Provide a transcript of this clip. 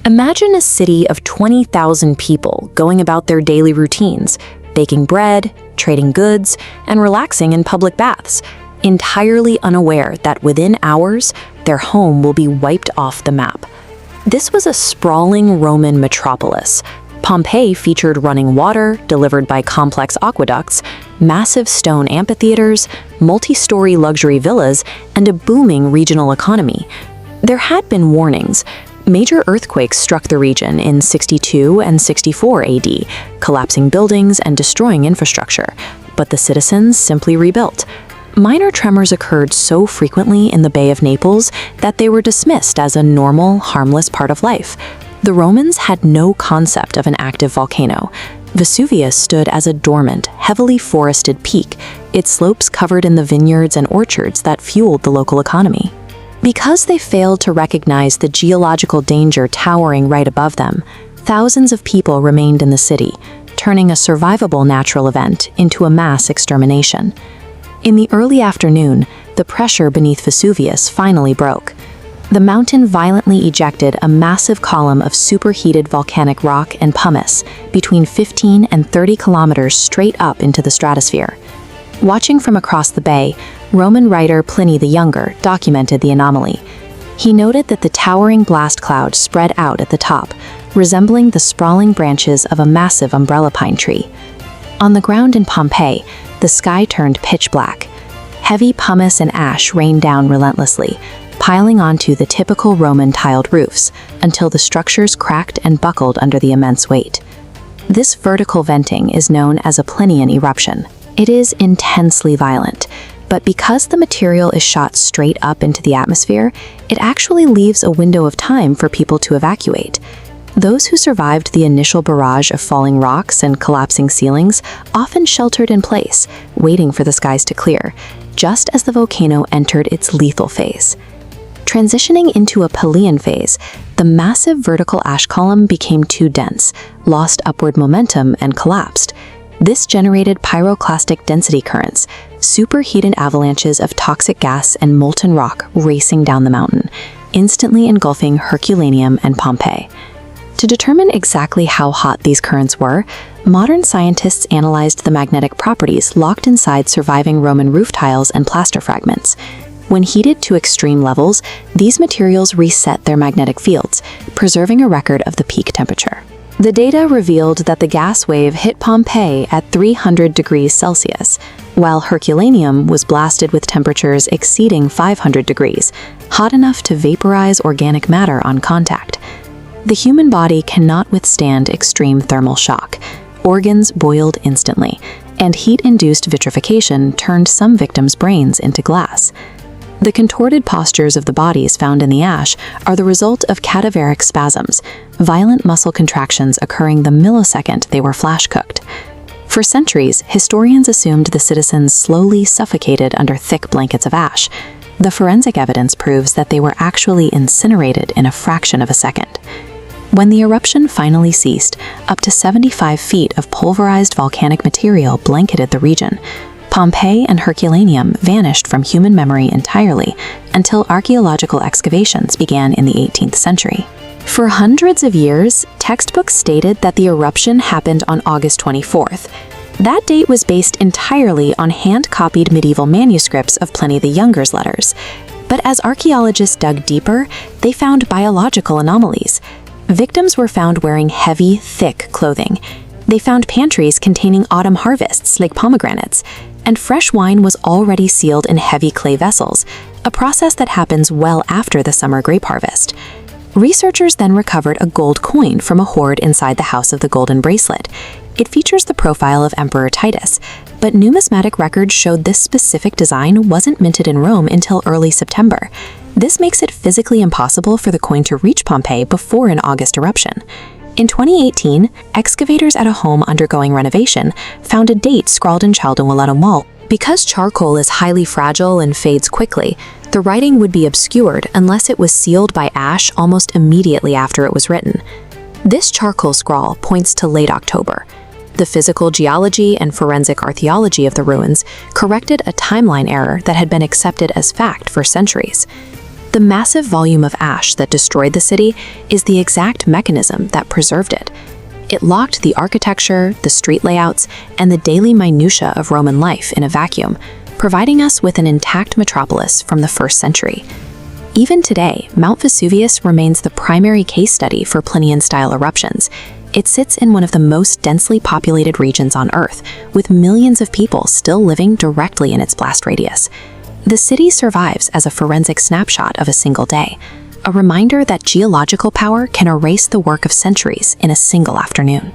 Imagine a city of 20,000 people going about their daily routines, baking bread, trading goods, and relaxing in public baths, entirely unaware that within hours, their home will be wiped off the map. This was a sprawling Roman metropolis. Pompeii featured running water delivered by complex aqueducts, massive stone amphitheaters, multi-story luxury villas, and a booming regional economy. There had been warnings. Major earthquakes struck the region in 62 and 64 AD, collapsing buildings and destroying infrastructure, but the citizens simply rebuilt. Minor tremors occurred so frequently in the Bay of Naples that they were dismissed as a normal, harmless part of life. The Romans had no concept of an active volcano. Vesuvius stood as a dormant, heavily forested peak, its slopes covered in the vineyards and orchards that fueled the local economy. Because they failed to recognize the geological danger towering right above them, thousands of people remained in the city, turning a survivable natural event into a mass extermination. In the early afternoon, the pressure beneath Vesuvius finally broke. The mountain violently ejected a massive column of superheated volcanic rock and pumice between 15 and 30 kilometers straight up into the stratosphere. Watching from across the bay, Roman writer Pliny the Younger documented the anomaly. He noted that the towering blast cloud spread out at the top, resembling the sprawling branches of a massive umbrella pine tree. On the ground in Pompeii, the sky turned pitch black. Heavy pumice and ash rained down relentlessly, piling onto the typical Roman tiled roofs until the structures cracked and buckled under the immense weight. This vertical venting is known as a Plinian eruption. It is intensely violent, but because the material is shot straight up into the atmosphere, it actually leaves a window of time for people to evacuate. Those who survived the initial barrage of falling rocks and collapsing ceilings often sheltered in place, waiting for the skies to clear, just as the volcano entered its lethal phase. Transitioning into a Pelian phase, the massive vertical ash column became too dense, lost upward momentum, and collapsed. This generated pyroclastic density currents, superheated avalanches of toxic gas and molten rock racing down the mountain, instantly engulfing Herculaneum and Pompeii. To determine exactly how hot these currents were, modern scientists analyzed the magnetic properties locked inside surviving Roman roof tiles and plaster fragments. When heated to extreme levels, these materials reset their magnetic fields, preserving a record of the peak temperature. The data revealed that the gas wave hit Pompeii at 300 degrees Celsius, while Herculaneum was blasted with temperatures exceeding 500 degrees, hot enough to vaporize organic matter on contact. The human body cannot withstand extreme thermal shock. Organs boiled instantly, and heat-induced vitrification turned some victims' brains into glass. The contorted postures of the bodies found in the ash are the result of cadaveric spasms, violent muscle contractions occurring the millisecond they were flash-cooked. For centuries, historians assumed the citizens slowly suffocated under thick blankets of ash. The forensic evidence proves that they were actually incinerated in a fraction of a second. When the eruption finally ceased, up to 75 feet of pulverized volcanic material blanketed the region. Pompeii and Herculaneum vanished from human memory entirely until archaeological excavations began in the 18th century. For hundreds of years, textbooks stated that the eruption happened on August 24th. That date was based entirely on hand-copied medieval manuscripts of Pliny the Younger's letters. But as archaeologists dug deeper, they found biological anomalies. Victims were found wearing heavy, thick clothing. They found pantries containing autumn harvests like pomegranates, and fresh wine was already sealed in heavy clay vessels, a process that happens well after the summer grape harvest. Researchers then recovered a gold coin from a hoard inside the House of the Golden Bracelet. It features the profile of Emperor Titus, but numismatic records showed this specific design wasn't minted in Rome until early September. This makes it physically impossible for the coin to reach Pompeii before an August eruption. In 2018, excavators at a home undergoing renovation found a date scrawled in Chaldean wall. Because charcoal is highly fragile and fades quickly, the writing would be obscured unless it was sealed by ash almost immediately after it was written. This charcoal scrawl points to late October. The physical geology and forensic archaeology of the ruins corrected a timeline error that had been accepted as fact for centuries. The massive volume of ash that destroyed the city is the exact mechanism that preserved it. It locked the architecture, the street layouts, and the daily minutiae of Roman life in a vacuum, providing us with an intact metropolis from the 1st century. Even today, Mount Vesuvius remains the primary case study for Plinian-style eruptions. It sits in one of the most densely populated regions on Earth, with millions of people still living directly in its blast radius. The city survives as a forensic snapshot of a single day, a reminder that geological power can erase the work of centuries in a single afternoon.